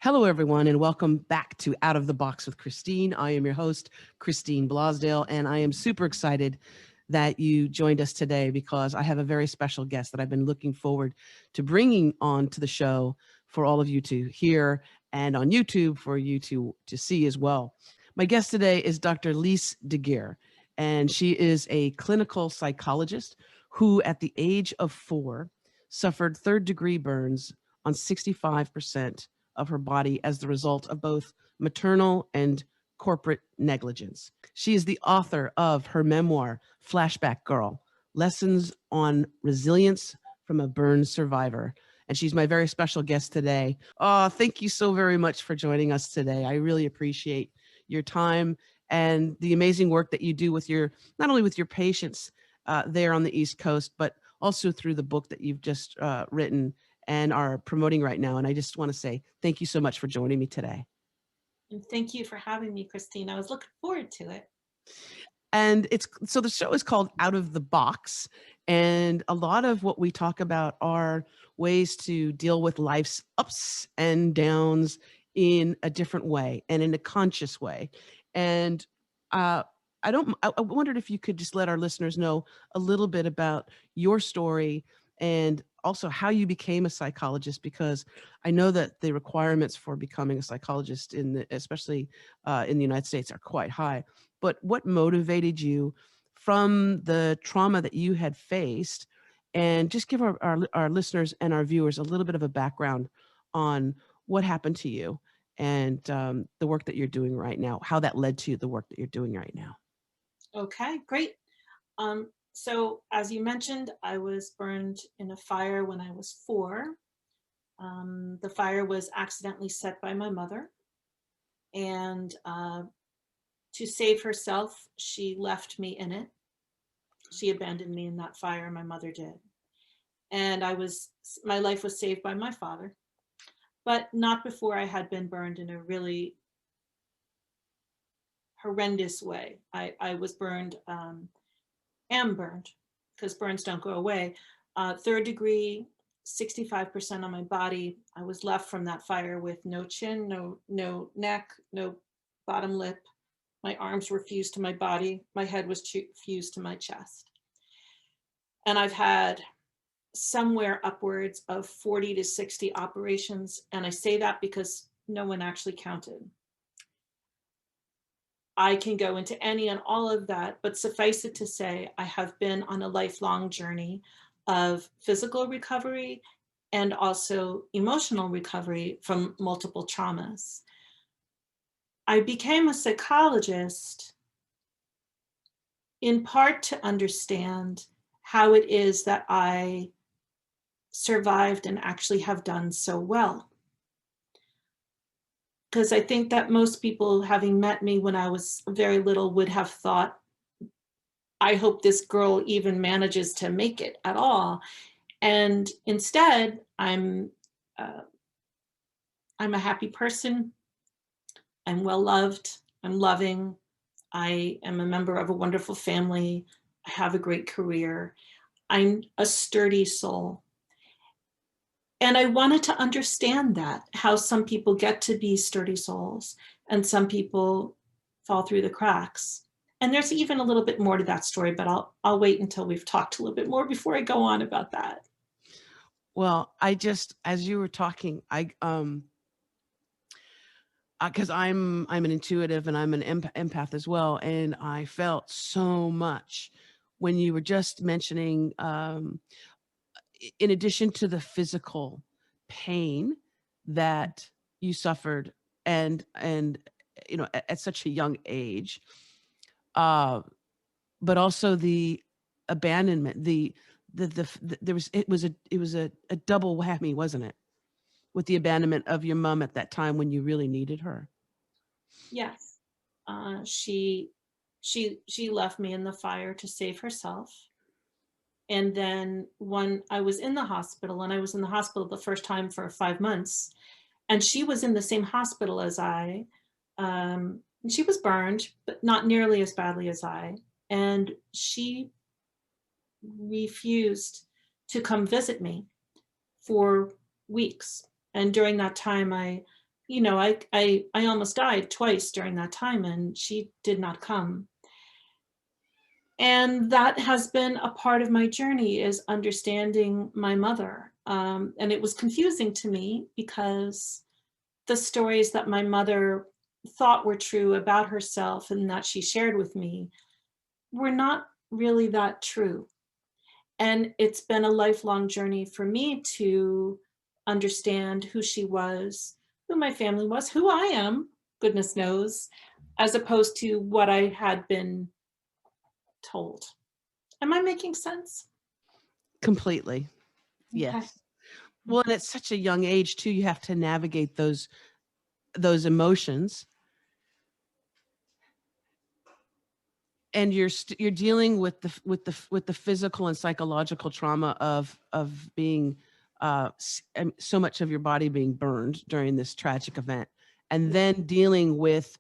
Hello, everyone, and welcome back to Out of the Box with Christine. I am your host, Christine Blosdale, and I am super excited that you joined us today because I have a very special guest that I've been looking forward to bringing on to the show for all of you to hear and on YouTube for you to see as well. My guest today is Dr. Lise Deguire, and she is a clinical psychologist who, at the age of 4, suffered third-degree burns on 65% of her body as the result of both maternal and corporate negligence. She is the author of her memoir, Flashback Girl, Lessons on Resilience from a Burn Survivor. And she's my very special guest today. Oh, thank you so very much for joining us today. I really appreciate your time and the amazing work that you do with not only with your patients there on the East Coast, but also through the book that you've just written and are promoting right now. And I just want to say thank you so much for joining me today. And thank you for having me, Christine. I was looking forward to it. And so the show is called Out of the Box. And a lot of what we talk about are ways to deal with life's ups and downs in a different way and in a conscious way. And I wondered if you could just let our listeners know a little bit about your story and also how you became a psychologist, because I know that the requirements for becoming a psychologist especially in the United States are quite high. But what motivated you from the trauma that you had faced? And just give our listeners and our viewers a little bit of a background on what happened to you and the work that you're doing right now, how that led to the work that you're doing right now. Okay, great. So as you mentioned, I was burned in a fire when I was 4. The fire was accidentally set by my mother. And to save herself, she left me in it. She abandoned me in that fire, my mother did. And my life was saved by my father, but not before I had been burned in a really horrendous way. I was burned, am burned, because burns don't go away. Third degree, 65% on my body. I was left from that fire with no chin, no neck, no bottom lip. My arms were fused to my body. My head was fused to my chest. And I've had somewhere upwards of 40 to 60 operations. And I say that because no one actually counted. I can go into any and all of that, but suffice it to say, I have been on a lifelong journey of physical recovery and also emotional recovery from multiple traumas. I became a psychologist in part to understand how it is that I survived and actually have done so well. Because I think that most people, having met me when I was very little, would have thought, I hope this girl even manages to make it at all. And instead, I'm a happy person. I'm well loved. I'm loving. I am a member of a wonderful family. I have a great career. I'm a sturdy soul. And I wanted to understand that, how some people get to be sturdy souls and some people fall through the cracks. And there's even a little bit more to that story, but I'll wait until we've talked a little bit more before I go on about that. Well, as you were talking, because I'm an intuitive and I'm an empath as well, and I felt so much when you were just mentioning, in addition to the physical pain that you suffered, and at such a young age, but also the abandonment, there was a double whammy, wasn't it? With the abandonment of your mom at that time when you really needed her. Yes, she left me in the fire to save herself. And then when I was in the hospital, and I was in the hospital the first time for 5 months, and she was in the same hospital as I, and she was burned, but not nearly as badly as I. And she refused to come visit me for weeks. And during that time, I you know, I almost died twice during that time, and she did not come. And that has been a part of my journey, is understanding my mother. And it was confusing to me because the stories that my mother thought were true about herself and that she shared with me were not really that true. And it's been a lifelong journey for me to understand who she was, who my family was, who I am, goodness knows, as opposed to what I had been told. Am I making sense? Completely. Okay. Yes. Well, and at such a young age too, you have to navigate those emotions, and you're dealing with the physical and psychological trauma of being so much of your body being burned during this tragic event, and then dealing with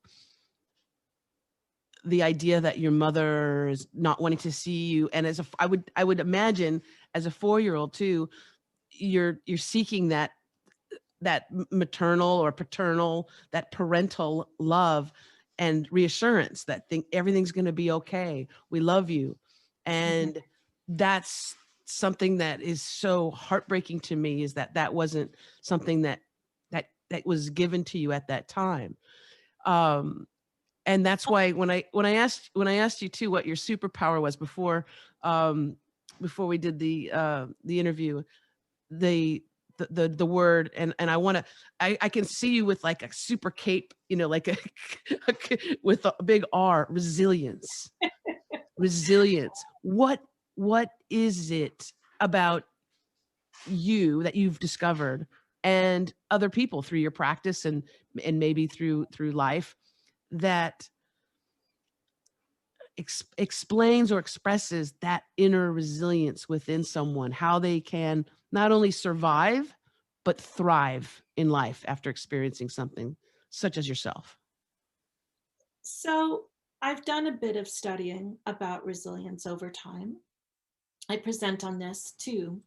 the idea that your mother is not wanting to see you. And as a I would imagine as a 4-year-old too, you're seeking that maternal or paternal, that parental love and reassurance that everything's going to be okay. We love you. Mhm. And that's something that is so heartbreaking to me, is that wasn't something that was given to you at that time. Um, and that's why when I asked you too what your superpower was um, before we did the interview, the the word, and I want to, I can see you with like a super cape, like with a big R, resilience. Resilience. What is it about you that you've discovered, and other people through your practice, and maybe through life, that explains or expresses that inner resilience within someone, how they can not only survive, but thrive in life after experiencing something such as yourself? So I've done a bit of studying about resilience over time. I present on this too.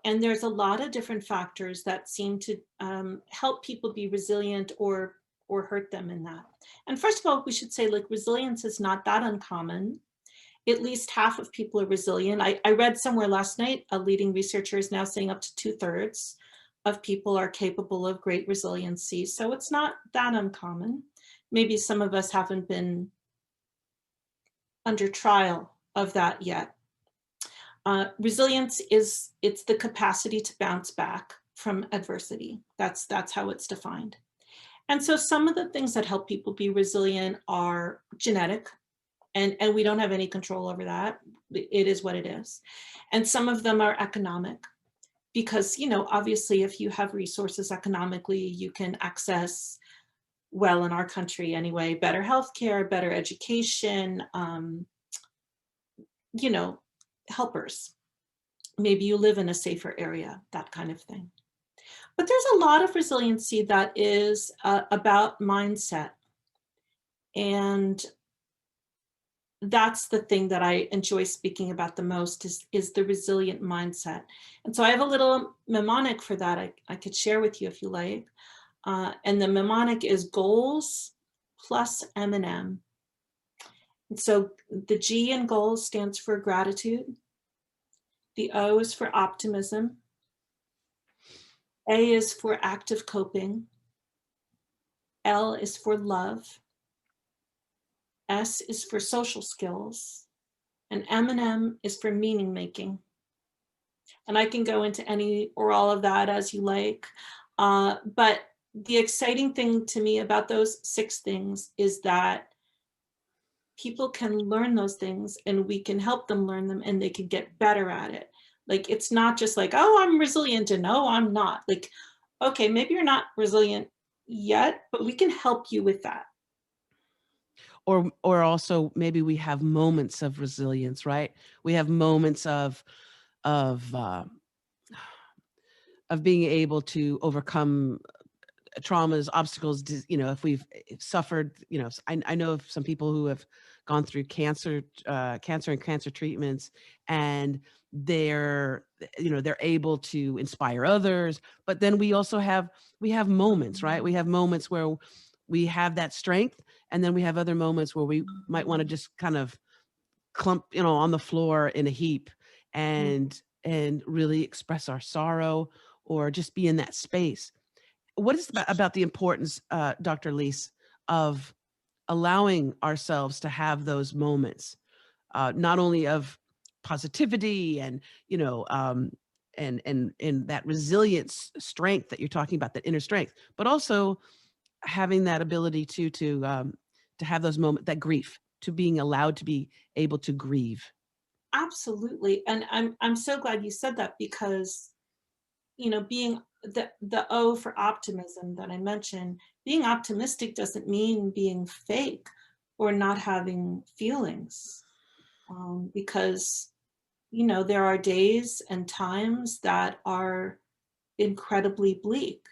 And there's a lot of different factors that seem to help people be resilient or hurt them in that. And first of all, we should say, like, resilience is not that uncommon. At least half of people are resilient. I read somewhere last night, a leading researcher is now saying up to 2/3 of people are capable of great resiliency. So it's not that uncommon. Maybe some of us haven't been under trial of that yet. Resilience is, it's the capacity to bounce back from adversity. That's how it's defined. And so some of the things that help people be resilient are genetic, and we don't have any control over that. It is what it is. And some of them are economic, because, obviously, if you have resources economically, you can access, well, in our country anyway, better healthcare, better education, you know, helpers. Maybe you live in a safer area, that kind of thing. But there's a lot of resiliency that is about mindset. And that's the thing that I enjoy speaking about the most, is the resilient mindset. And so I have a little mnemonic for that I could share with you if you like. And the mnemonic is goals plus M&M. And so the G in goals stands for gratitude. The O is for optimism. A is for active coping. L is for love. S is for social skills. And M&M is for meaning making. And I can go into any or all of that as you like. But the exciting thing to me about those 6 things is that people can learn those things, and we can help them learn them, and they can get better at it. Like, it's not just like, oh, I'm resilient, and no, I'm not. Like, okay, maybe you're not resilient yet, but we can help you with that. Or also maybe we have moments of resilience, right? We have moments of uh, of being able to overcome traumas, obstacles, if we've suffered, I know of some people who have gone through cancer and cancer treatments, and they're, they're able to inspire others. But then we also have, moments, right? We have moments where we have that strength, and then we have other moments where we might want to just kind of clump, on the floor in a heap, and really express our sorrow, or just be in that space. What is about the importance, Dr. Lise, of allowing ourselves to have those moments, not only of positivity and, and that resilience strength that you're talking about, that inner strength, but also having that ability to have those moments, that grief, to being allowed to be able to grieve. Absolutely. And I'm so glad you said that, because, being the O for optimism that I mentioned, being optimistic doesn't mean being fake or not having feelings. Because, there are days and times that are incredibly bleak.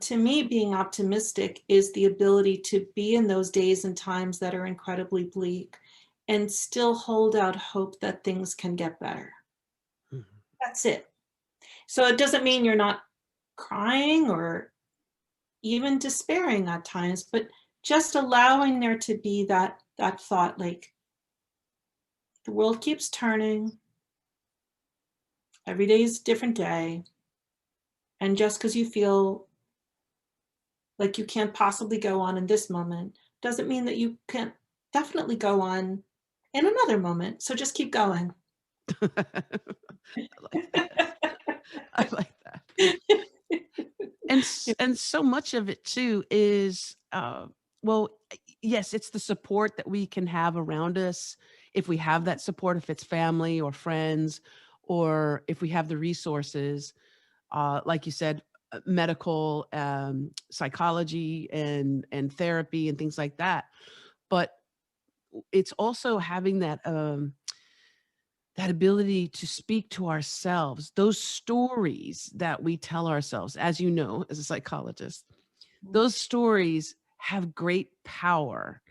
To me, being optimistic is the ability to be in those days and times that are incredibly bleak and still hold out hope that things can get better. Mhm. That's it. So it doesn't mean you're not crying or even despairing at times, but just allowing there to be that thought, like, the world keeps turning, every day is a different day, and just because you feel like you can't possibly go on in this moment doesn't mean that you can't definitely go on in another moment. So just keep going. I like that. I like that. And so much of it too is, well, yes, it's the support that we can have around us, if we have that support, if it's family or friends, or if we have the resources, like you said, medical, psychology, and therapy and things like that. But it's also having that ability to speak to ourselves, those stories that we tell ourselves, as you know, as a psychologist, those stories have great power.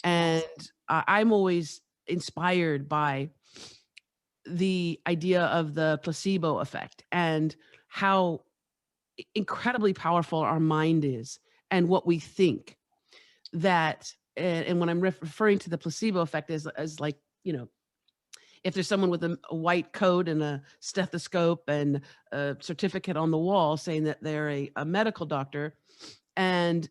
And Yes. I'm always inspired by the idea of the placebo effect, and how incredibly powerful our mind is, and what we think. That, and when I'm referring to the placebo effect, as like, if there's someone with a white coat and a stethoscope and a certificate on the wall saying that they're a medical doctor, and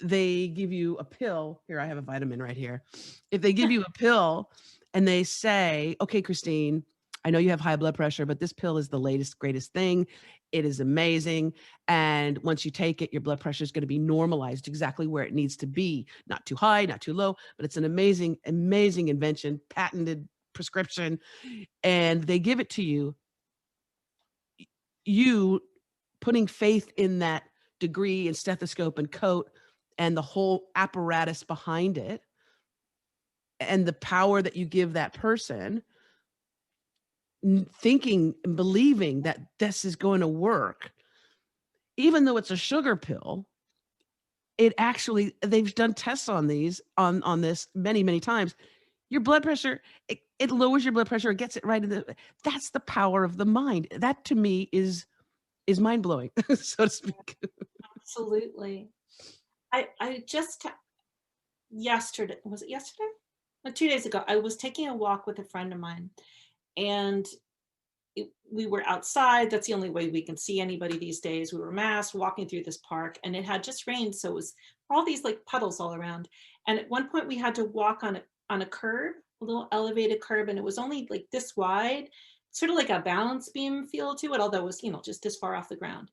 they give you a pill. Here, I have a vitamin right here. If they give you a pill and they say, okay, Christine, I know you have high blood pressure, but this pill is the latest, greatest thing. It is amazing. And once you take it, your blood pressure is going to be normalized exactly where it needs to be. Not too high, not too low, but it's an amazing, amazing invention, patented prescription. And they give it to you, you putting faith in that degree and stethoscope and coat and the whole apparatus behind it, and the power that you give that person, thinking and believing that this is going to work, even though it's a sugar pill. It actually, they've done tests on these, on this many, many times. Your blood pressure, it lowers your blood pressure, it gets it right in the, that's the power of the mind. That to me is mind blowing, so to speak. Absolutely. I just yesterday, was it yesterday? 2 days ago, I was taking a walk with a friend of mine, and we were outside. That's the only way we can see anybody these days. We were masked, walking through this park, and it had just rained, so it was all these like puddles all around. And at one point, we had to walk on a curb, a little elevated curb, and it was only like this wide, sort of like a balance beam feel to it, although it was, just this far off the ground.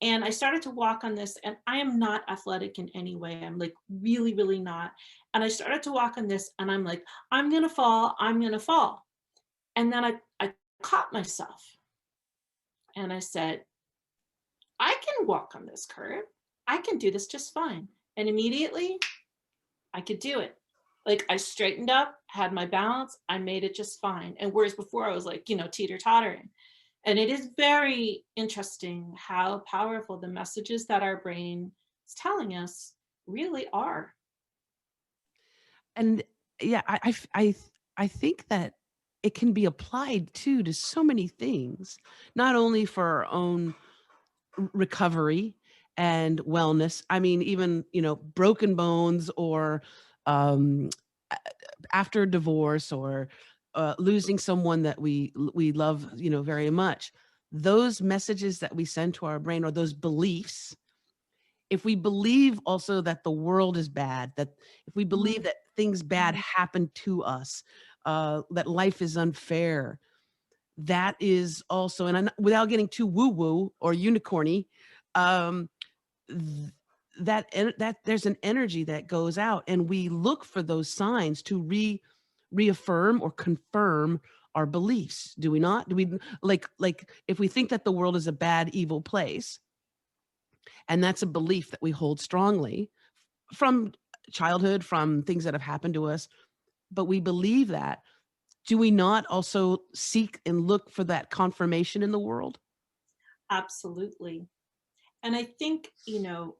And I started to walk on this, and I am not athletic in any way. I'm like really, really not. And I started to walk on this, and I'm like, I'm gonna fall, I'm gonna fall. And then I caught myself, and I said, I can walk on this curb. I can do this just fine. And immediately I could do it. Like, I straightened up, had my balance, I made it just fine. And whereas before I was like, teeter tottering. And it is very interesting how powerful the messages that our brain is telling us really are. And yeah, I think that it can be applied too to so many things, not only for our own recovery and wellness. I mean, even, broken bones, or um, after divorce, or losing someone that we love, very much. Those messages that we send to our brain, or those beliefs, if we believe also that the world is bad, that if we believe that things bad happen to us, that life is unfair, that is also, and without getting too woo woo or unicorny, um, that there's an energy that goes out, and we look for those signs to reaffirm or confirm our beliefs. Do we not? Do we, like if we think that the world is a bad, evil place, and that's a belief that we hold strongly from childhood, from things that have happened to us, but we believe that, do we not also seek and look for that confirmation in the world? Absolutely. And I think, you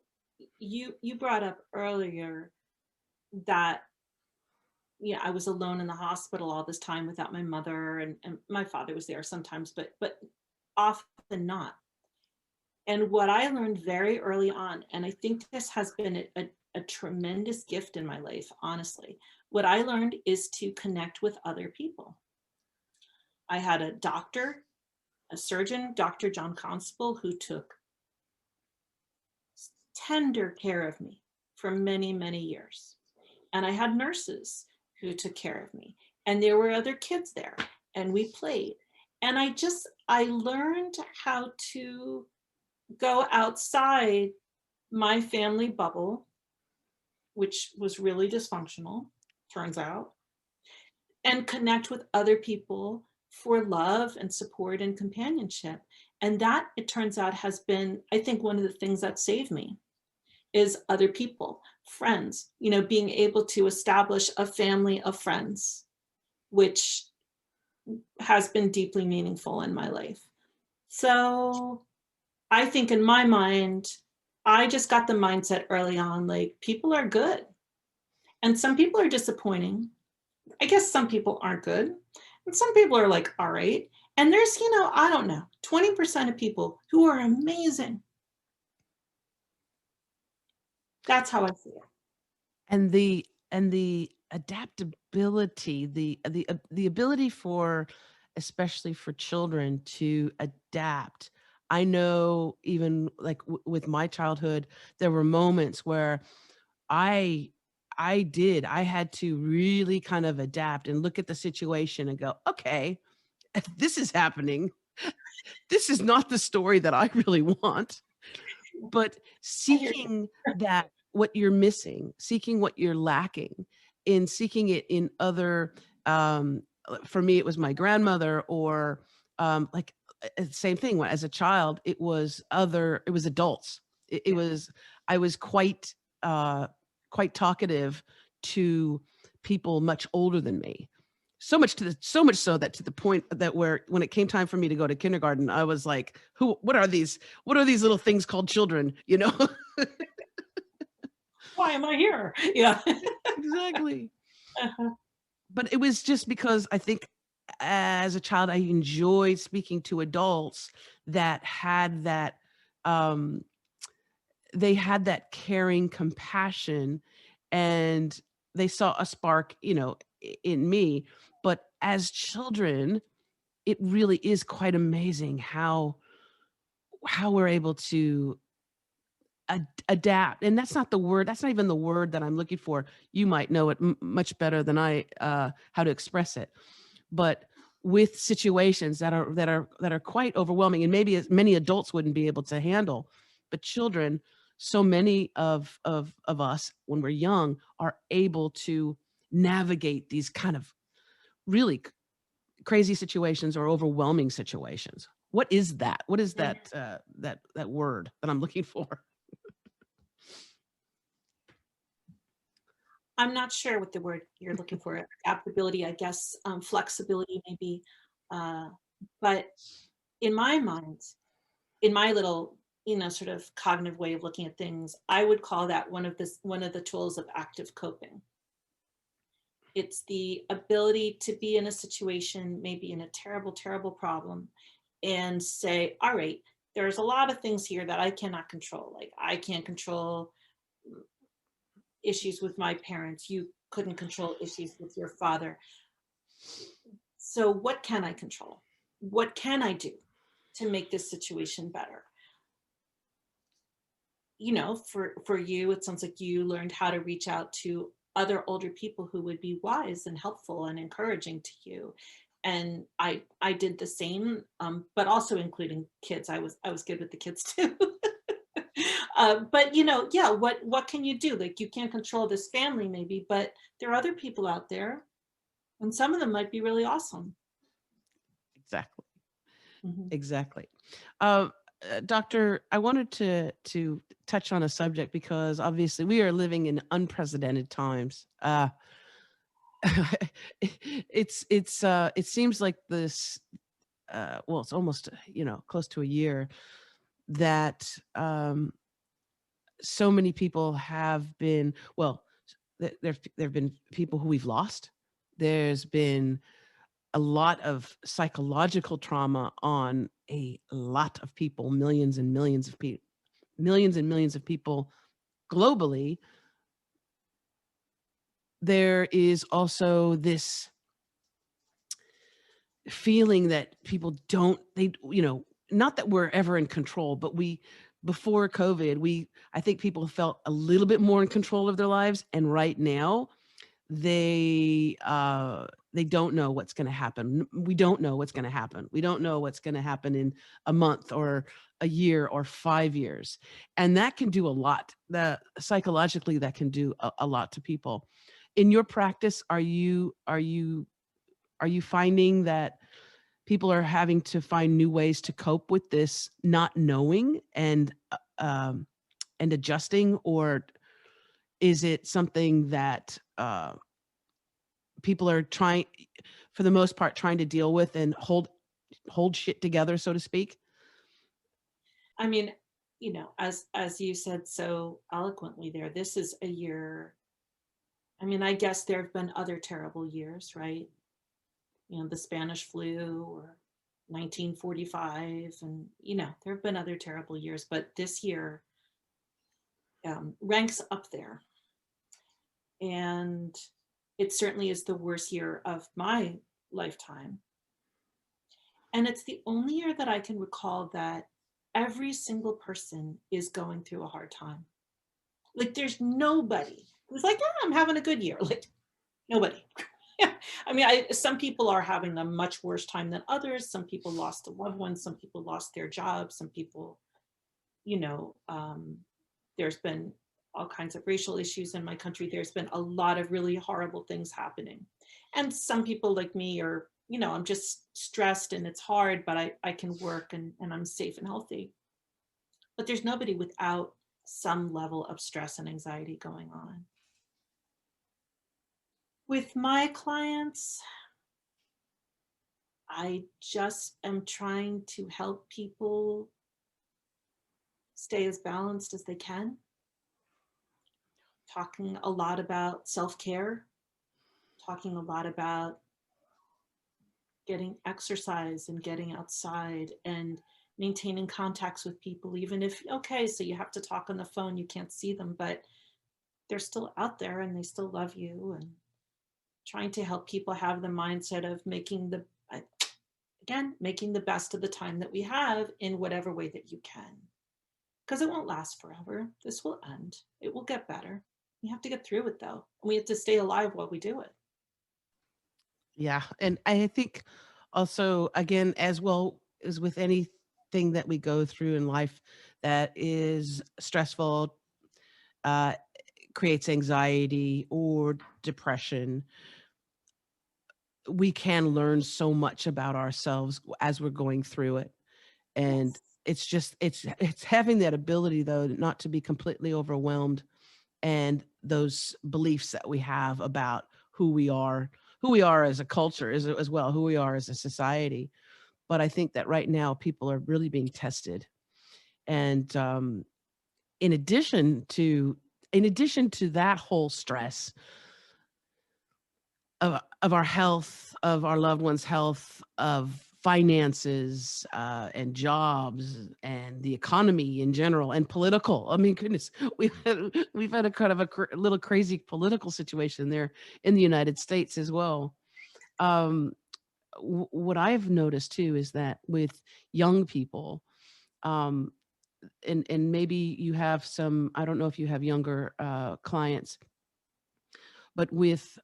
brought up earlier that, I was alone in the hospital all this time without my mother, and my father was there sometimes, but often not. And what I learned very early on, and I think this has been a tremendous gift in my life, honestly, what I learned is to connect with other people. I had a doctor, a surgeon, Dr. John Constable, who took tender care of me for many, many years. And I had nurses who took care of me. And there were other kids there, and we played. And I learned how to go outside my family bubble, which was really dysfunctional, turns out, and connect with other people for love and support and companionship. And that, it turns out, has been, I think, one of the things that saved me is other people, friends, being able to establish a family of friends, which has been deeply meaningful in my life. So I think in my mind, I just got the mindset early on, like, people are good. And some people are disappointing. I guess some people aren't good. And some people are like, all right. And there's, I don't know, 20% of people who are amazing. That's how I see it. And the adaptability, the ability for, especially for children, to adapt. I know, even like with my childhood, there were moments where I I had to really kind of adapt and look at the situation and go, okay, if this is happening, this is not the story that I really want. But I hear you. seeking that, what you're missing, seeking what you're lacking, in seeking it in other, for me, it was my grandmother, or like, same thing. When as a child, it was adults. It was, I was quite talkative to people much older than me. So much so that, to the point that, where when it came time for me to go to kindergarten, I was like, what are these? What are these little things called children? Why am I here? Yeah. Exactly. Uh-huh. But it was just because I think, as a child, I enjoyed speaking to adults that had that, um, they had that caring compassion, and they saw a spark, in me. But as children, it really is quite amazing how we're able to adapt. And that's not the word, that's not even the word that I'm looking for. You might know it much better than I, how to express it. But with situations that are quite overwhelming, and maybe as many adults wouldn't be able to handle, but children, so many of us, when we're young, are able to navigate these kind of really crazy situations or overwhelming situations. What is that? What is Mm. that word that I'm looking for? I'm not sure what the word you're looking for. Adaptability, I guess, flexibility maybe. Uh, but in my mind, in my little, sort of cognitive way of looking at things, I would call that one of the tools of active coping. It's the ability to be in a situation, maybe in a terrible, terrible problem, and say, all right, there's a lot of things here that I cannot control. Like I can't control issues with my parents. You couldn't control issues with your father. So what can I control? What can I do to make this situation better? You know, for you, it sounds like you learned how to reach out to other older people who would be wise and helpful and encouraging to you. And I did the same, but also including kids. I was good with the kids too. But you know, yeah, what can you do? Like you can't control this family maybe, but there are other people out there, and some of them might be really awesome. Exactly. Mhm. Exactly. Um, Doctor, I wanted to touch on a subject because obviously we are living in unprecedented times. It seems like this. Well, it's almost close to a year that so many people have been. Well, there've been people who we've lost. There's been a lot of psychological trauma on a lot of people, millions and millions of people, millions and millions of people globally. There is also this feeling that people don't, they, not that we're ever in control, but before COVID, I think people felt a little bit more in control of their lives. And right now, they don't know what's going to happen. We don't know what's going to happen. We don't know what's going to happen in a month or a year or 5 years. And that can do a lot. Psychologically, that can do a lot to people. In your practice, are you finding that people are having to find new ways to cope with this not knowing and adjusting, or is it something that people are trying, for the most part, trying to deal with and hold shit together, so to speak? I mean, you know, as you said so eloquently there, this is a year. I mean, I guess there have been other terrible years, right? You know, the Spanish flu or 1945, and you know, there have been other terrible years, but this year ranks up there. And it certainly is the worst year of my lifetime. And it's the only year that I can recall that every single person is going through a hard time. Like there's nobody who's like, yeah, I'm having a good year. Like nobody. Yeah. I mean, some people are having a much worse time than others. Some people lost a loved one. Some people lost their jobs. Some people, you know, there's been all kinds of racial issues in my country. There's been a lot of really horrible things happening. And some people like me are, you know, I'm just stressed and it's hard, but I can work and I'm safe and healthy. But there's nobody without some level of stress and anxiety going on. With my clients, I just am trying to help people stay as balanced as they can, talking a lot about self care, talking a lot about getting exercise and getting outside and maintaining contacts with people, even if, okay, so you have to talk on the phone, you can't see them, but they're still out there and they still love you. And trying to help people have the mindset of making the best of the time that we have in whatever way that you can. Because it won't last forever. This will end. It will get better. We have to get through it though. We have to stay alive while we do it. Yeah. And I think also, again, as well as with anything that we go through in life that is stressful, uh, creates anxiety or depression, we can learn so much about ourselves as we're going through it. And Yes. it's having that ability, though, not to be completely overwhelmed, and those beliefs that we have about who we are as a culture, as well, who we are as a society. But I think that right now people are really being tested. And in addition to in addition to that whole stress, of our health, of our loved ones' health, of finances, and jobs, and the economy in general, and political. I mean, goodness, we've had a kind of a little crazy political situation there in the United States as well. Um, what I've noticed too is that with young people, um, and maybe you have some, I don't know if you have younger clients, but with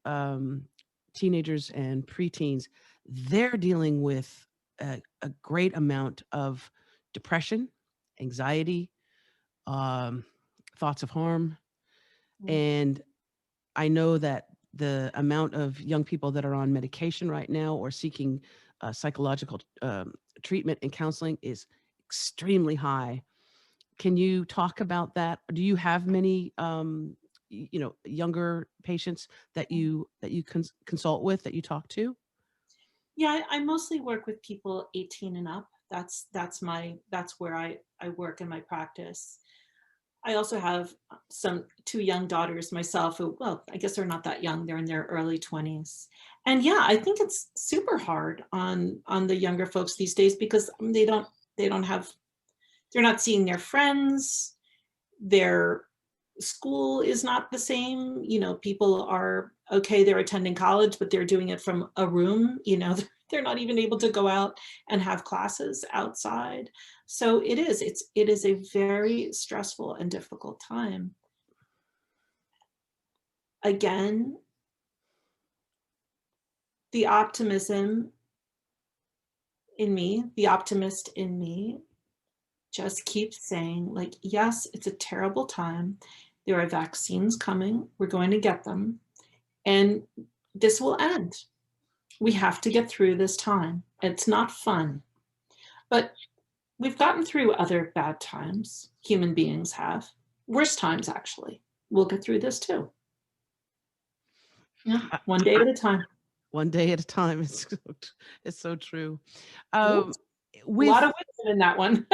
teenagers and preteens, they're dealing with a great amount of depression, anxiety, um, thoughts of harm. Mm. And I know that the amount of young people that are on medication right now or seeking psychological treatment and counseling is extremely high. Can you talk about that? Do you have many, younger patients that you consult with, that you talk to? Yeah, I mostly work with people 18 and up. That's where I work in my practice. I also have some two young daughters myself who, well, I guess they're not that young. They're in their early 20s. And yeah, I think it's super hard on the younger folks these days because they don't have they're not seeing their friends. Their school is not the same. People are okay, they're attending college, but they're doing it from a room. They're not even able to go out and have classes outside. So it is a very stressful and difficult time. Again, the optimism in me, the optimist in me, just keeps saying, like, yes, it's a terrible time. There are vaccines coming. We're going to get them. And this will end. We have to get through this time. It's not fun, but we've gotten through other bad times. Human beings have. Worse times, actually. We'll get through this too. Yeah, Uh, one day at a time. One day at a time. It's so true. Oops, Um, a lot of with wisdom in that one.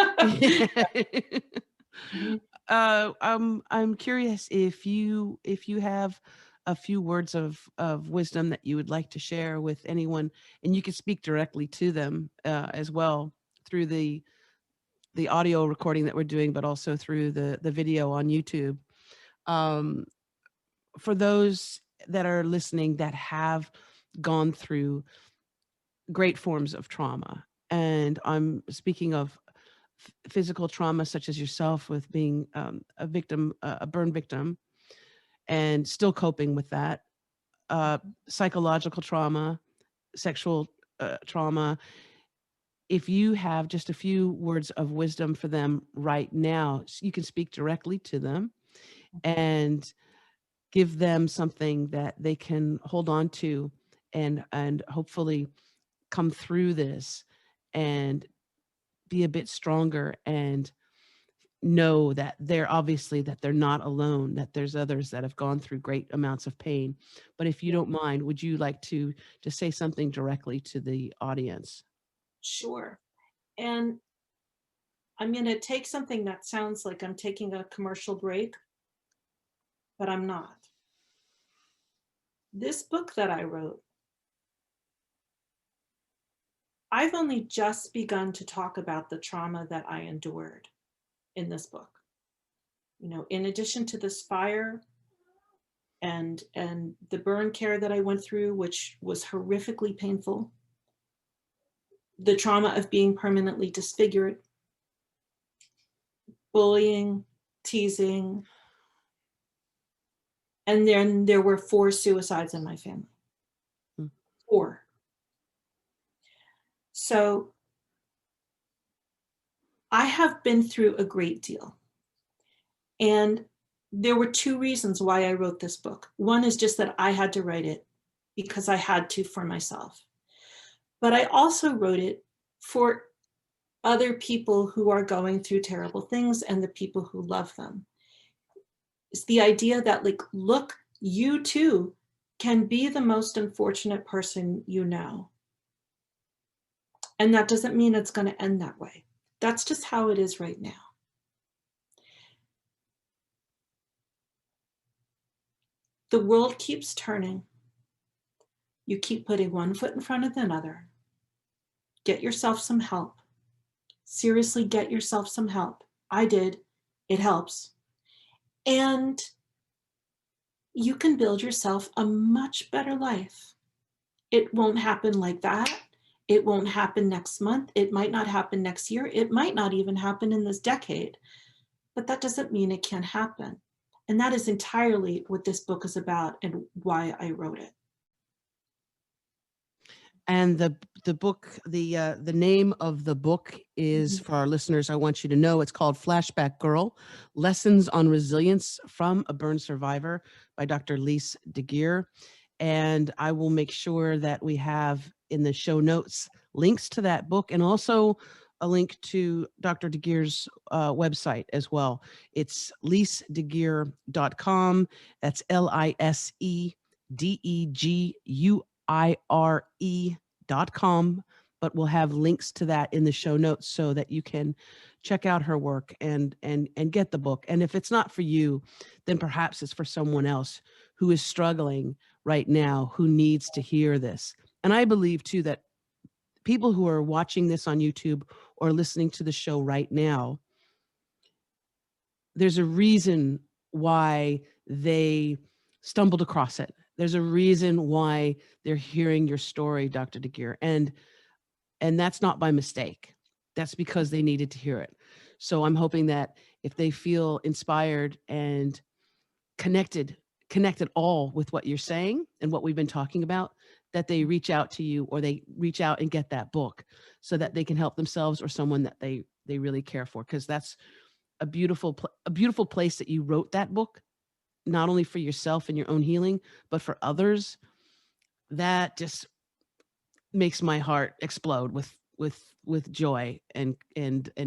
Mhm. I'm curious if you have a few words of wisdom that you would like to share with anyone, and you can speak directly to them as well through the audio recording that we're doing, but also through the video on YouTube. Um, for those that are listening that have gone through great forms of trauma, and I'm speaking of physical trauma, such as yourself, with being a victim, a burn victim, and still coping with that, psychological trauma, sexual trauma. If you have just a few words of wisdom for them right now, you can speak directly to them and give them something that they can hold on to, and hopefully come through this and be a bit stronger, and know that they're not alone, that there's others that have gone through great amounts of pain. But if you Yeah, don't mind, would you like to just say something directly to the audience? sure. And I'm going to take something that sounds like I'm taking a commercial break, but I'm not. This book that I wrote, I've only just begun to talk about the trauma that I endured in this book. In addition to this fire and the burn care that I went through, which was horrifically painful, the trauma of being permanently disfigured, bullying, teasing, and then there were 4 suicides in my family. Mm. 4. So I have been through a great deal. And there were 2 reasons why I wrote this book. One is just that I had to write it because I had to for myself. But I also wrote it for other people who are going through terrible things and the people who love them. It's the idea that, like, look, you too can be the most unfortunate person you know. And that doesn't mean it's going to end that way. That's just how it is right now. The world keeps turning. You keep putting one foot in front of another. Get yourself some help. Seriously, get yourself some help. I did. It helps. And you can build yourself a much better life. It won't happen like that. It won't happen next month. It might not happen next year. It might not even happen in this decade. But that doesn't mean it can't happen. And that is entirely what this book is about and why I wrote it. And the book, the name of the book is, for our listeners, I want you to know, it's called Flashback Girl: Lessons on Resilience from a Burn Survivor by Dr. Lise Deguire. And I will make sure that we have in the show notes links to that book, and also a link to Dr. Deguire's website as well. It's lisedeguire.com. That's lisedeguire.com, but we'll have links to that in the show notes so that you can check out her work and get the book. And if it's not for you, then perhaps it's for someone else who is struggling right now, who needs to hear this. And I believe too that people who are watching this on YouTube or listening to the show right now, there's a reason why they stumbled across it. There's a reason why they're hearing your story, Dr. Deguire. And that's not by mistake. That's because they needed to hear it. So I'm hoping that if they feel inspired and connected all with what you're saying and what we've been talking about, that they reach out to you, or they reach out and get that book so that they can help themselves or someone that they really care for. Because that's a beautiful place that you wrote that book, not only for yourself and your own healing, but for others. That just makes my heart explode with joy and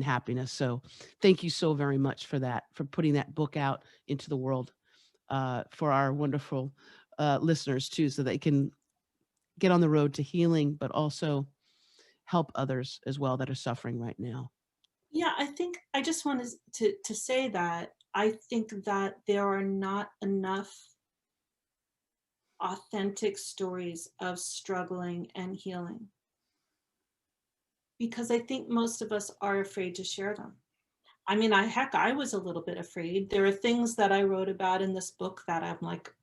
happiness. So thank you so very much for that, for putting that book out into the world, for our wonderful listeners too, so they can get on the road to healing, but also help others as well that are suffering right now. Yeah, I think I just wanted to say that I think that there are not enough authentic stories of struggling and healing, because I think most of us are afraid to share them. I mean, I was a little bit afraid. There are things that I wrote about in this book that I'm like,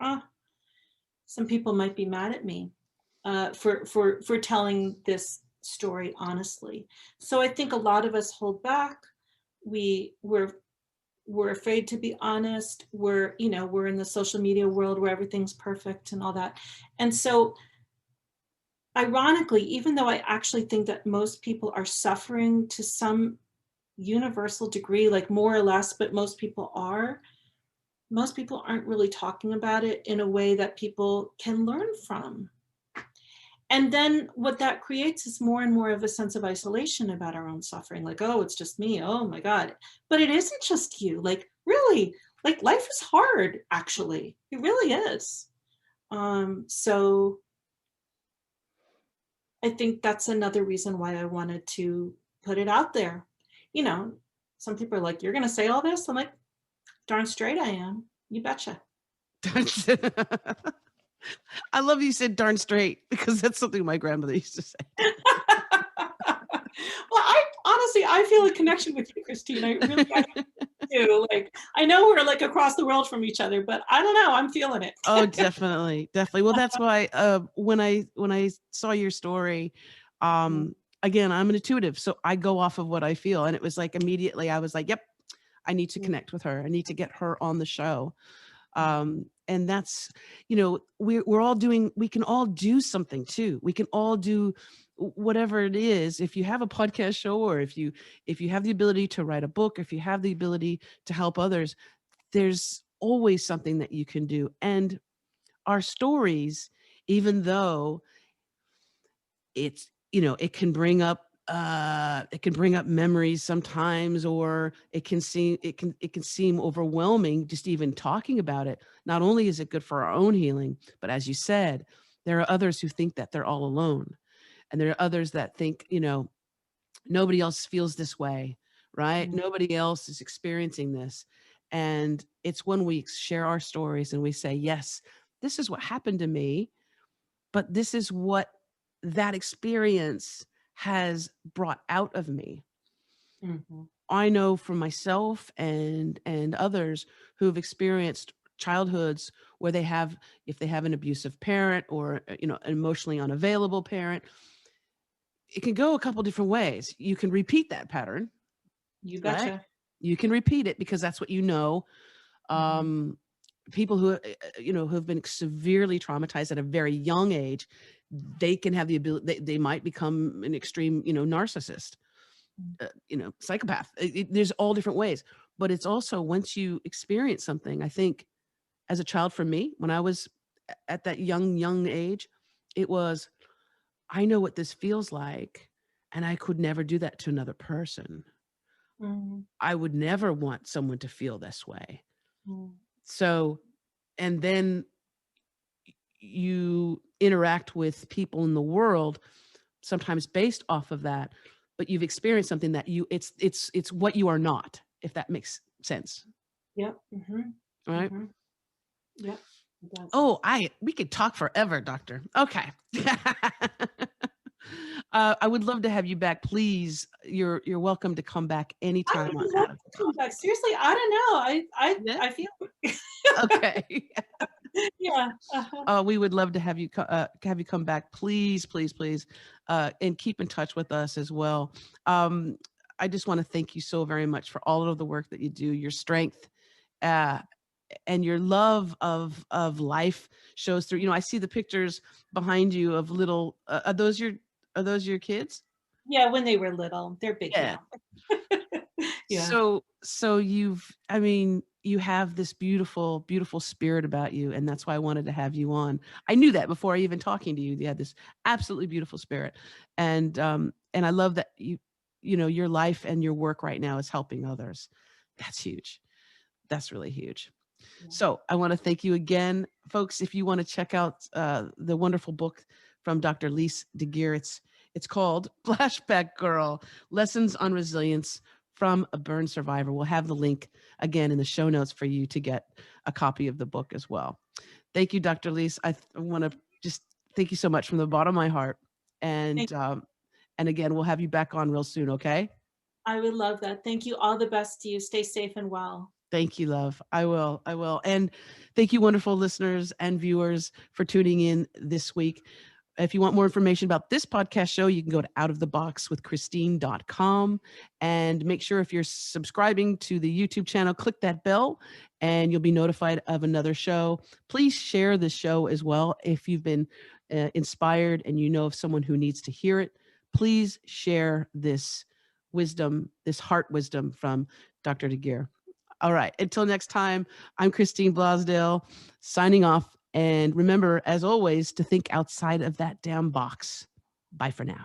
some people might be mad at me for telling this story honestly. So I think a lot of us hold back. We're afraid to be honest. We're in the social media world where everything's perfect and all that. And so ironically, even though I actually think that most people are suffering to some universal degree, like more or less, but most people aren't really talking about it in a way that people can learn from. And then what that creates is more and more of a sense of isolation about our own suffering. Like, oh, it's just me. Oh my God. But it isn't just you. Like, really, like life is hard, actually. It really is. So I think that's another reason why I wanted to put it out there. Some people are like, you're going to say all this? I'm like, darn straight I am. You betcha. I love you said darn straight, because that's something my grandmother used to say. Well, I feel a connection with you, Christine. I really do. Like, I know we're like across the world from each other, but I don't know. I'm feeling it. Oh, definitely. Well, that's why when I saw your story, again, I'm an intuitive, so I go off of what I feel. And it was like immediately I was like, yep, I need to connect with her. I need to get her on the show. And that's, we're all doing, we can all do something too. We can all do whatever it is. If you have a podcast show, or if you have the ability to write a book, if you have the ability to help others, there's always something that you can do. And our stories, even though it's, it can bring up memories sometimes, or it can seem overwhelming just even talking about it. Not only is it good for our own healing, but as you said, there are others who think that they're all alone, and there are others that think, nobody else feels this way, right? Nobody else is experiencing this. And it's when we share our stories and we say, yes, this is what happened to me, but this is what that experience has brought out of me. Mhm. I know for myself and others who've experienced childhoods where they have, if they have an abusive parent or an emotionally unavailable parent, it can go a couple different ways. You can repeat that pattern, You right? betcha. You can repeat it because that's what you know. Mhm. Um, People who who have been severely traumatized at a very young age, they can have the ability. They might become an extreme, narcissist, Mm. psychopath. There's all different ways, but it's also once you experience something. I think as a child, for me, when I was at that young age, it was, I know what this feels like, and I could never do that to another person. Mhm. I would never want someone to feel this way. Mm. So, and then you interact with people in the world, sometimes based off of that, but you've experienced something that it's what you are not, if that makes sense, Yep. Mhm. right? Mhm. Yep. It does. Oh, we could talk forever, doctor. Okay. I would love to have you back. Please, you're welcome to come back I anytime on would love Out of the to come Box. back. Seriously, I don't know. Yeah. I feel Okay. yeah. Uh-huh. We would love to have you come back. Please, please, please, and keep in touch with us as well. Um, I just want to thank you so very much for all of the work that you do, your strength, uh, and your love of life shows through. I see the pictures behind you of little. Are those your kids? Yeah, when they were little. They're big Yeah. now. Yeah. So I mean, you have this beautiful, beautiful spirit about you, and that's why I wanted to have you on. I knew that before I even talking to you. You had this absolutely beautiful spirit, and I love that your life and your work right now is helping others. That's huge. That's really huge. Yeah. So I want to thank you again, folks. If you want to check out the wonderful book from Dr. Lise Deguire, it's called Flashback Girl: Lessons on Resilience from a Burn Survivor. We'll have the link again in the show notes for you to get a copy of the book as well. Thank you, Dr. Lise. I want to just thank you so much from the bottom of my heart. Thank And again, we'll have you back on real soon. Okay. I would love that. Thank you. All the best to you. Stay safe and well. Thank you, love. I will. I will. And thank you, wonderful listeners and viewers, for tuning in this week. If you want more information about this podcast show, you can go to outoftheboxwithchristine.com and make sure if you're subscribing to the YouTube channel, click that bell and you'll be notified of another show. Please share this show as well. If you've been inspired and you know of someone who needs to hear it, please share this wisdom, this heart wisdom from Dr. Deguire. All right. Until next time, I'm Christine Blasdale signing off. And remember, as always, to think outside of that damn box. Bye for now.